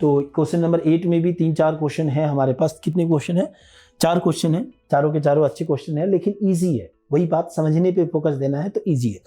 तो question number 8 में भी 3-4 क्वेश्चन है हमारे पास। कितने क्वेश्चन है? 4 क्वेश्चन है, चारों के चारों अच्छे क्वेश्चन है, लेकिन ईजी है। वही बात, समझने पे फोकस देना है तो ईजी है।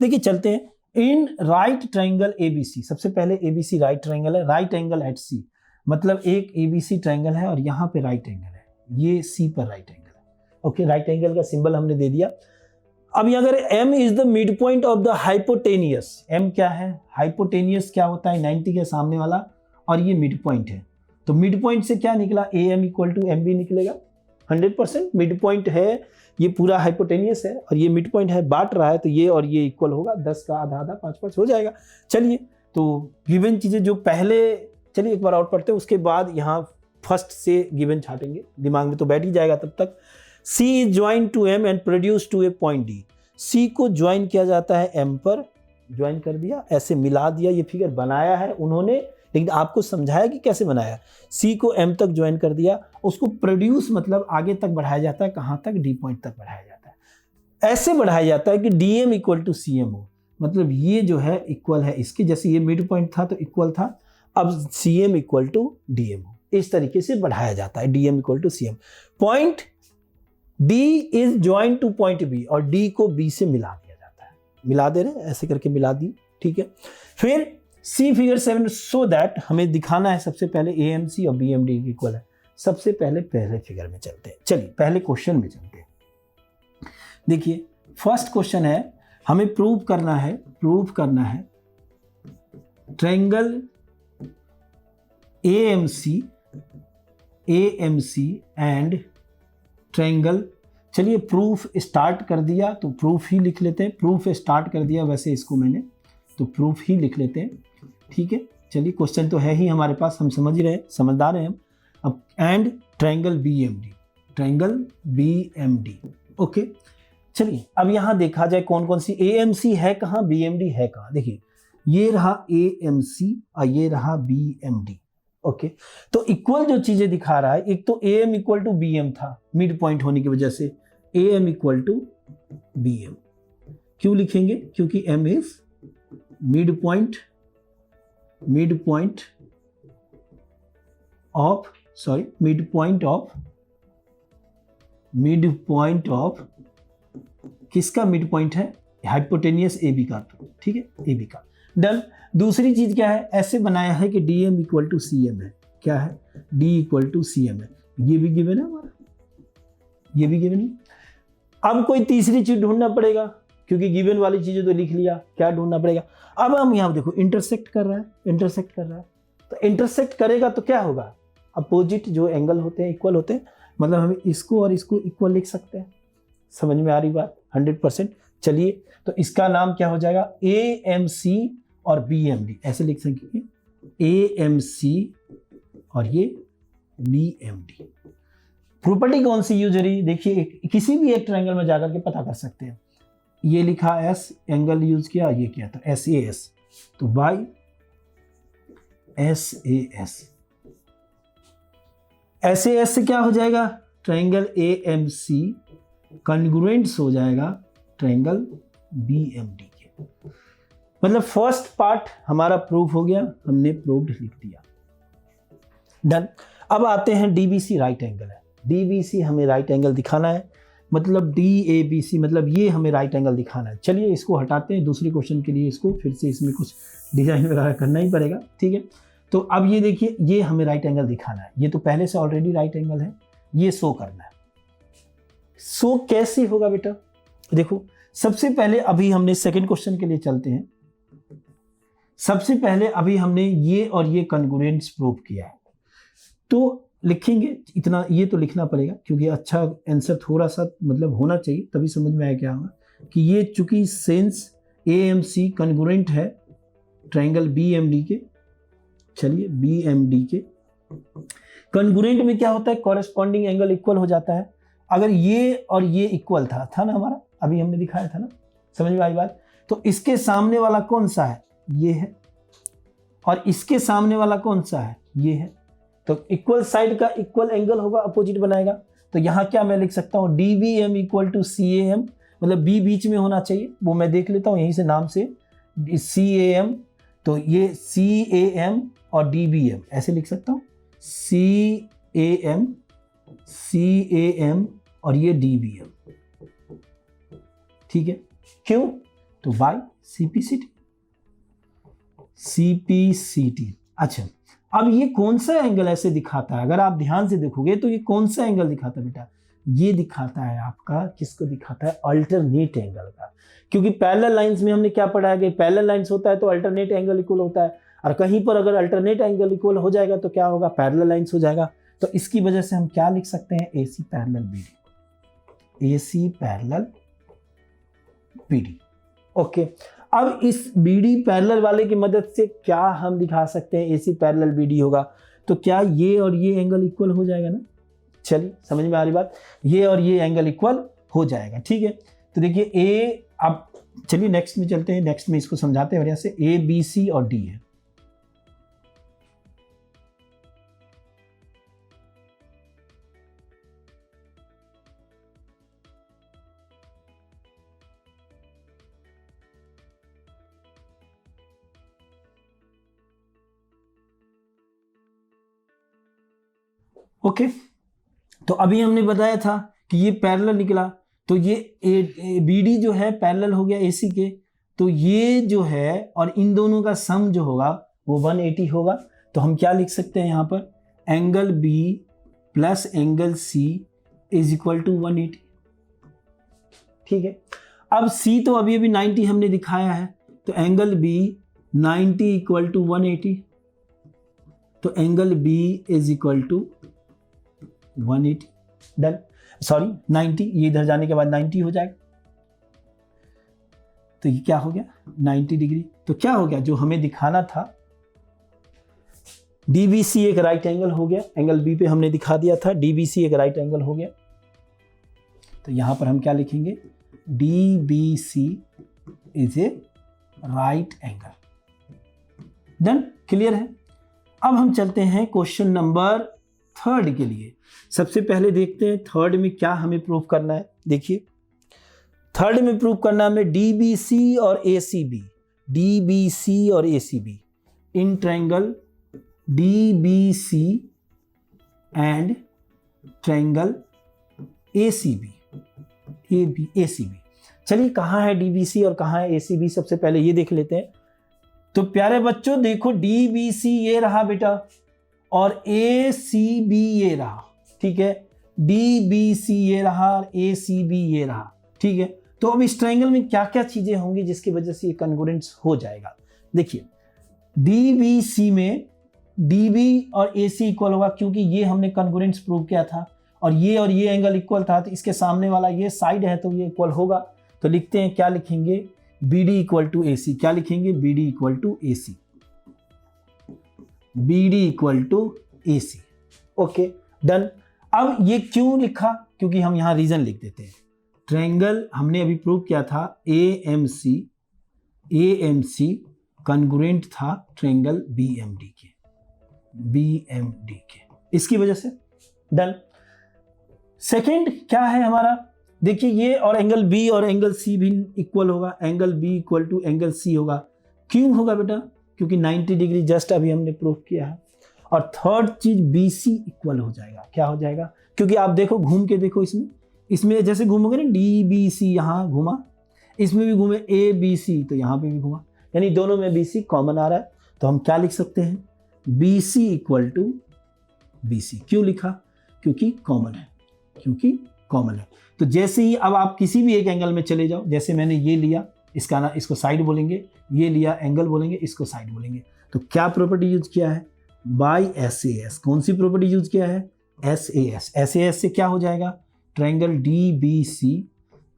देखिए चलते हैं। इन राइट ट्राइंगल एबीसी, सबसे पहले एबीसी राइट ट्राइंगल है, राइट एंगल एट सी, मतलब एक एबीसी ट्राइंगल है और यहाँ पे राइट एंगल है, ये सी पर राइट एंगल है। ओके, राइट एंगल का सिंबल हमने दे दिया। अब अगर m is the mid point of the hypotenuse, m क्या है? हाइपोटेनियस क्या होता है? 90 के सामने वाला, और ये मिड पॉइंट है। तो मिड पॉइंट से क्या निकला? am equal to M B निकलेगा। 100% मिड पॉइंट है, ये पूरा हाइपोटेनियस है और ये मिड पॉइंट है, बांट रहा है, तो ये और ये इक्वल होगा, 10 का आधा आधा 5-5 हो जाएगा। चलिए, तो गिवन चीजें जो पहले, चलिए एक बार और पढ़ते हैं, उसके बाद यहाँ फर्स्ट से गिवन छाटेंगे, दिमाग में तो बैठ ही जाएगा तब तक। C is join to M and produce to a point D। C को ज्वाइन किया जाता है M पर, ज्वाइन कर दिया, ऐसे मिला दिया, ये फिगर बनाया है उन्होंने, लेकिन आपको समझाया कि कैसे बनाया। C को M तक ज्वाइन कर दिया, उसको प्रोड्यूस मतलब आगे तक बढ़ाया जाता है, कहाँ तक? D पॉइंट तक बढ़ाया जाता है। ऐसे बढ़ाया जाता है कि DM इक्वल टू CM हो, मतलब ये जो है इक्वल है इसके, जैसे ये मिड पॉइंट था तो इक्वल था, अब CM इक्वल टू DM हो, इस तरीके से बढ़ाया जाता है, DM equal to CM। Point D is join to point B, और D को B से मिला दिया जाता है, मिला दे रहे हैं, ऐसे करके मिला दी, ठीक है। फिर C फिगर 7, सो दैट हमें दिखाना है सबसे पहले AMC और BMD इक्वल है। सबसे पहले फिगर में चलते हैं, चलिए पहले क्वेश्चन में चलते हैं। देखिए फर्स्ट क्वेश्चन है, हमें प्रूव करना है ट्रायंगल AMC एंड ट्रायंगल। चलिए प्रूफ स्टार्ट कर दिया तो प्रूफ ही लिख लेते हैं, प्रूफ स्टार्ट कर दिया वैसे इसको मैंने, तो प्रूफ ही लिख लेते हैं, ठीक है। चलिए क्वेश्चन तो है ही हमारे पास, हम समझ ही रहे, समझदार हैं हम। अब एंड ट्रायंगल BMD, ओके। चलिए अब यहां देखा जाए कौन कौन सी, AMC है कहां, BMD है कहां। देखिए ये रहा AMC और ये रहा BMD, ओके। तो इक्वल जो चीजें दिखा रहा है, एक तो AM इक्वल टू BM था, मिड पॉइंट होने की वजह से AM इक्वल टू BM। क्यों लिखेंगे? क्योंकि M is mid point of किसका मिड पॉइंट है? हाइपोटेनियस AB का, ठीक है, AB का। डन। दूसरी चीज क्या है? ऐसे बनाया है कि DM इक्वल टू CM है। क्या है? D इक्वल टू CM है, ये भी गिवन है हमारा, ये भी गिवन है। अब कोई तीसरी चीज ढूंढना पड़ेगा, क्योंकि गिवन वाली चीजें तो लिख लिया, क्या ढूंढना पड़ेगा? अब हम यहाँ देखो इंटरसेक्ट कर रहा है, तो इंटरसेक्ट करेगा तो क्या होगा? अपोजिट जो एंगल होते हैं इक्वल होते हैं, मतलब हम इसको और इसको इक्वल लिख सकते हैं। समझ में आ रही बात? 100%। चलिए तो इसका नाम क्या हो जाएगा? AMC और BMD, ऐसे लिख सकेंगे, AMC और ये BMD। प्रॉपर्टी कौन सी यूज हो रही? देखिए किसी भी एक ट्रायंगल में जाकर के पता कर सकते हैं। ये लिखा S, एंगल यूज किया, ये किया था SAS, तो बाय SAS से क्या हो जाएगा? ट्रायंगल AMC कॉन्ग्रुएंट्स हो जाएगा ट्रायंगल BMD के। मतलब फर्स्ट पार्ट हमारा प्रूफ हो गया, हमने प्रूव्ड लिख दिया, डन। अब आते हैं DBC राइट एंगल है, DBC हमें राइट एंगल दिखाना है, मतलब DABC, मतलब ये हमें राइट एंगल दिखाना है। चलिए इसको हटाते हैं दूसरे क्वेश्चन के लिए, इसको फिर से इसमें कुछ डिजाइन वगैरह करना ही पड़ेगा, ठीक है। तो अब ये देखिए, ये हमें राइट एंगल दिखाना है, ये तो पहले से ऑलरेडी राइट एंगल है, ये शो करना है। शो कैसे होगा बेटा? देखो सबसे पहले अभी हमने सेकंड क्वेश्चन के लिए चलते हैं। सबसे पहले अभी हमने ये और ये कॉन्ग्रुएंट्स प्रूव किया है, तो लिखेंगे इतना, ये तो लिखना पड़ेगा क्योंकि अच्छा आंसर थोड़ा सा मतलब होना चाहिए, तभी समझ में आया क्या होगा कि ये चूंकि सेंस AMC कॉन्ग्रुएंट है ट्रायंगल BMD के। चलिए BMD के कॉन्ग्रुएंट में क्या होता है? कॉरेस्पॉन्डिंग एंगल इक्वल हो जाता है। अगर ये और ये इक्वल था ना हमारा, अभी हमने दिखाया था ना, समझ में आई बात? तो इसके सामने वाला कौन सा है? ये है, और इसके सामने वाला कौन सा है? ये है। तो इक्वल साइड का इक्वल एंगल होगा, अपोजिट बनाएगा। तो यहाँ क्या मैं लिख सकता हूँ? DBM इक्वल टू CAM, मतलब B बीच में होना चाहिए, वो मैं देख लेता हूँ यहीं से नाम से, CAM तो ये CAM और DBM ऐसे लिख सकता हूँ, CAM और ये DBM, ठीक है। क्यों? तो बाय CPCT। अच्छा, अब ये कौन सा एंगल ऐसे दिखाता है, अगर आप ध्यान से देखोगे तो ये कौन सा एंगल दिखाता है बेटा, ये दिखाता है आपका, किसको दिखाता है, अल्टरनेट एंगल का। क्योंकि पैरेलल लाइंस में हमने क्या पढ़ा है कि पैरेलल लाइंस होता है तो अल्टरनेट एंगल इक्वल होता है, और कहीं पर अगर अल्टरनेट एंगल इक्वल हो जाएगा तो क्या होगा, पैरेलल लाइंस हो जाएगा। तो इसकी वजह से हम क्या लिख सकते हैं, AC parallel BD, AC parallel BD। Okay, अब इस BD पैरेलल वाले की मदद से क्या हम दिखा सकते हैं, AC पैरेलल BD होगा तो क्या ये और ये एंगल इक्वल हो जाएगा ना। चलिए समझ में आ रही बात, ये और ये एंगल इक्वल हो जाएगा, ठीक है। तो देखिए ए, अब चलिए नेक्स्ट में चलते हैं, नेक्स्ट में इसको समझाते हैं बढ़िया से। ABC और D है, ओके। तो अभी हमने बताया था कि ये पैरेलल निकला, तो ये BD जो है पैरेलल हो गया AC के, तो ये जो है और इन दोनों का सम जो होगा वो 180 होगा। तो हम क्या लिख सकते हैं यहाँ पर, angle B plus angle C is equal to 180, ठीक है। अब C तो अभी 90 हमने दिखाया है, तो एंगल B 90 इक्वल टू 180, तो angle B is equal to 180, done. Sorry 90, ये इधर जाने के बाद 90 हो जाएगा, तो ये क्या हो गया 90 डिग्री। तो क्या हो गया, जो हमें दिखाना था DBC एक राइट एंगल हो गया, एंगल B पे हमने दिखा दिया था DBC एक राइट एंगल हो गया। तो यहां पर हम क्या लिखेंगे, DBC is a right angle, done, clear है। अब हम चलते हैं क्वेश्चन नंबर 3 के लिए। सबसे पहले देखते हैं 3 में क्या हमें प्रूव करना है। देखिए 3 में प्रूव करना है हमें DBC और ACB, DBC और ACB in triangle DBC and triangle ACB, ACB। चलिए कहाँ है DBC और कहाँ है ACB, सबसे पहले ये देख लेते हैं। तो प्यारे बच्चों देखो, DBC ये रहा बेटा और ACB ये रहा, ठीक है। DBC ये रहा और ACB ये रहा, ठीक है। तो अब इस ट्रायंगल में क्या क्या चीजें होंगी जिसकी वजह से ये कॉन्ग्रुएंस हो जाएगा। देखिए DBC में DB और AC इक्वल होगा, क्योंकि ये हमने कॉन्ग्रुएंस प्रूव किया था और ये एंगल इक्वल था, तो इसके सामने वाला ये साइड है तो ये इक्वल होगा। तो लिखते हैं, क्या लिखेंगे, BD इक्वल टू AC, क्या लिखेंगे, BD equal to AC, BD equal to AC, okay, done. अब ये क्यों लिखा, क्योंकि हम यहां रीजन लिख देते हैं। ट्रायंगल हमने अभी प्रूव किया था AMC कॉन्ग्रुएंट था ट्रायंगल BMD के, इसकी वजह से, डन। सेकंड क्या है हमारा, देखिए ये और एंगल B और एंगल C भी इक्वल होगा, angle B equal to angle C होगा। क्यों होगा बेटा, क्योंकि 90 डिग्री जस्ट अभी हमने प्रूव किया है। और थर्ड चीज BC इक्वल हो जाएगा, क्या हो जाएगा, क्योंकि आप देखो घूम के देखो, इसमें जैसे घूमोगे ना DBC यहाँ घूमा, इसमें भी घूमे ABC, तो यहाँ पे भी घूमा, यानी दोनों में BC कॉमन आ रहा है। तो हम क्या लिख सकते हैं, BC इक्वल टू BC। क्यों लिखा, क्योंकि कॉमन है, तो जैसे ही अब आप किसी भी एक एंगल में चले जाओ, जैसे मैंने ये लिया, इसका ना, इसको साइड बोलेंगे, ये लिया एंगल बोलेंगे, इसको साइड बोलेंगे। तो क्या प्रॉपर्टी यूज किया है, बाय SAS। कौन सी प्रॉपर्टी यूज किया है, SAS से क्या हो जाएगा, ट्रायंगल DBC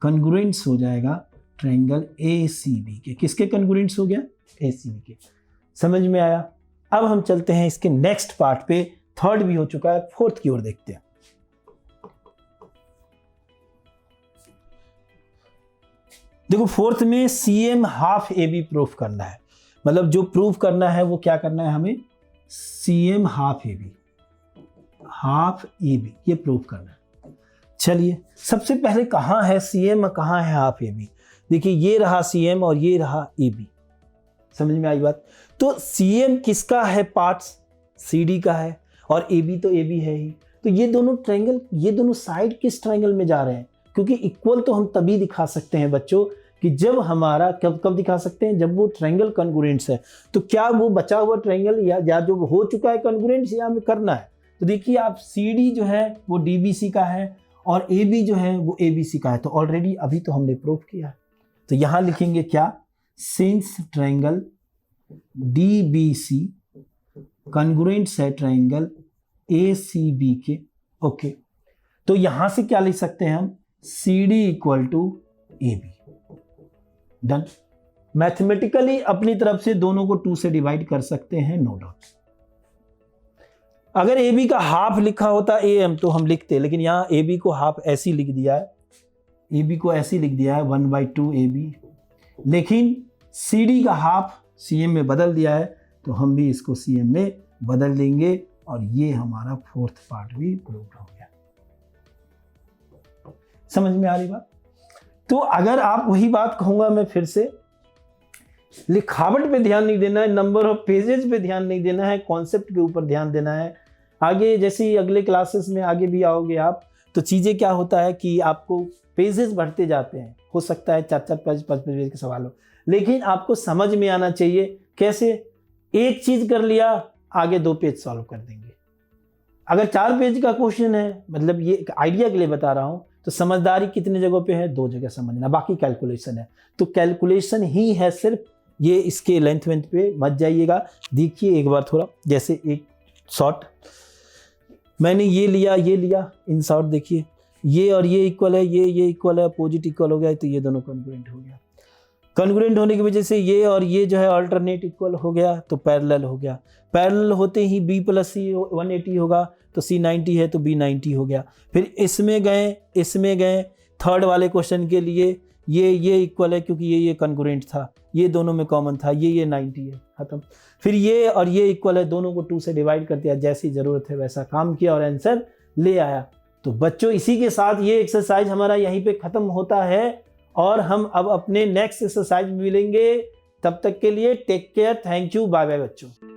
कॉन्ग्रुएंट्स हो जाएगा ट्रायंगल ACB के। किसके कॉन्ग्रुएंट्स हो गया, ACB के। समझ में आया। अब हम चलते हैं इसके नेक्स्ट पार्ट पे, 3 भी हो चुका है, 4th की ओर देखते हैं। देखो 4th में CM हाफ AB प्रूफ करना है, मतलब जो प्रूफ करना है वो क्या करना है हमें, CM हाफ AB ये प्रूफ करना है। चलिए सबसे पहले कहाँ है CM, कहाँ है हाफ AB। देखिए ये रहा CM और ये रहा AB, समझ में आई बात। तो CM किसका है पार्ट्स, CD का है, और AB तो AB है ही। तो ये दोनों ट्रायंगल, ये दोनों साइड किस ट्रायंगल में जा रहे हैं, क्योंकि इक्वल तो हम तभी दिखा सकते हैं बच्चों कि जब हमारा कब दिखा सकते हैं, जब वो ट्रायंगल कॉन्ग्रुएंट्स है। तो क्या वो बचा हुआ ट्रायंगल या जो हो चुका है कॉन्ग्रुएंट्स, या हमें करना है। तो देखिए आप CD जो है वो DBC का है और AB जो है वो ABC का है। तो ऑलरेडी अभी तो हमने प्रूव किया है। तो यहां लिखेंगे क्या, सिंस ट्रायंगल DBC कॉन्ग्रुएंट्स है ट्रायंगल ACB के। ओके, तो यहां से क्या लिख सकते हैं हम, CD equal to AB। Done. Mathematically अपनी तरफ से दोनों को 2 से डिवाइड कर सकते हैं, नो डाउट। अगर AB का हाफ लिखा होता AM तो हम लिखते, लेकिन यहां AB को हाफ ऐसी लिख दिया है, AB को ऐसी लिख दिया है 1/2 AB, लेकिन CD का हाफ CM में बदल दिया है, तो हम भी इसको CM में बदल देंगे और ये हमारा 4th पार्ट भी प्रूव्ड हो गया। समझ में आ रही बात। तो अगर आप, वही बात कहूंगा मैं फिर से, लिखावट पे ध्यान नहीं देना है, नंबर ऑफ पेजेस पे ध्यान नहीं देना है, कॉन्सेप्ट के ऊपर ध्यान देना है। आगे जैसे अगले क्लासेस में आगे भी आओगे आप, तो चीज़ें क्या होता है कि आपको पेजेस बढ़ते जाते हैं, हो सकता है 4-4 5 पेज के सवाल हो, लेकिन आपको समझ में आना चाहिए कैसे। एक चीज़ कर लिया, आगे 2 पेज सॉल्व कर देंगे। अगर 4 पेज का क्वेश्चन है, मतलब ये एक आइडिया के लिए बता रहा हूँ, तो समझदारी कितने जगहों पे है, 2 जगह समझना, बाकी कैलकुलेशन है। तो कैलकुलेशन ही है सिर्फ, ये इसके लेंथ पे मत जाइएगा। देखिए एक बार थोड़ा, जैसे एक शॉर्ट मैंने ये लिया इन शॉर्ट, देखिए ये और ये इक्वल है, ये इक्वल है, अपोजिट इक्वल हो गया, तो ये दोनों कॉन्ग्रुएंट हो गया। कॉन्ग्रुएंट होने की वजह से ये और ये जो है अल्टरनेट इक्वल हो गया, तो पैरेलल हो गया। पैरेलल होते ही B + C 180 होगा, तो C 90 है तो B 90 हो गया। फिर इसमें गए थर्ड वाले क्वेश्चन के लिए, ये इक्वल है क्योंकि ये कॉन्ग्रुएंट था, ये दोनों में कॉमन था, ये 90 है, खत्म। फिर ये और ये इक्वल है, दोनों को 2 से डिवाइड कर दिया, जैसी ज़रूरत है वैसा काम किया और आंसर ले आया। तो बच्चों इसी के साथ ये एक्सरसाइज हमारा यहीं पे ख़त्म होता है और हम अब अपने नेक्स्ट एक्सरसाइज में मिलेंगे। तब तक के लिए take care, thank you, bye bye बच्चों।